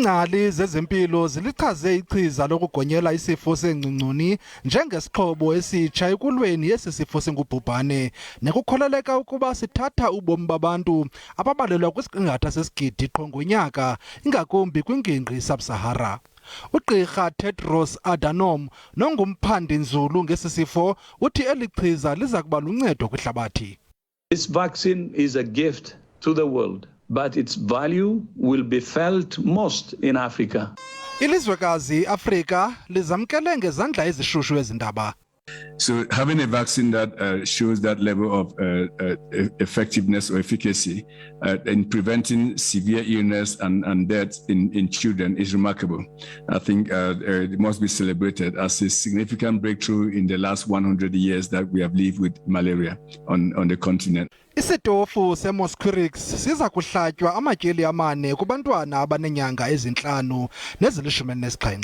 Iingcali zezempilo zilichaze ichiza lokugonyela isifo sengcungcuni njengesixhobo esitsha ekulweni esi sifo singubhubhane nekukholeleka ukuba sithatha ubomi babantu ababalelwa kwisiqingatha sesigidi qho ngonyaka ingakumbi kwingingqi Sub-Sahara. uGqirha Tedros Adhanom nongumphandi nzulu ngesi sifo uthi eli chiza liza kuba luncedo kwihlabathi. This vaccine is a gift to the world, but its value will be felt most in Africa. Ilizwekazi Afrika lizamkele ngezandla ezishushu ezindaba. So having a vaccine that shows that level of effectiveness or efficacy in preventing severe illness and death in children is remarkable. I think it must be celebrated as a significant breakthrough in the last 100 years that we have lived with malaria on the continent. Izitofu seMosquirix siza kuhlatywa amatyeli amane kubantwana abanenyanga ezintlanu nezili-17.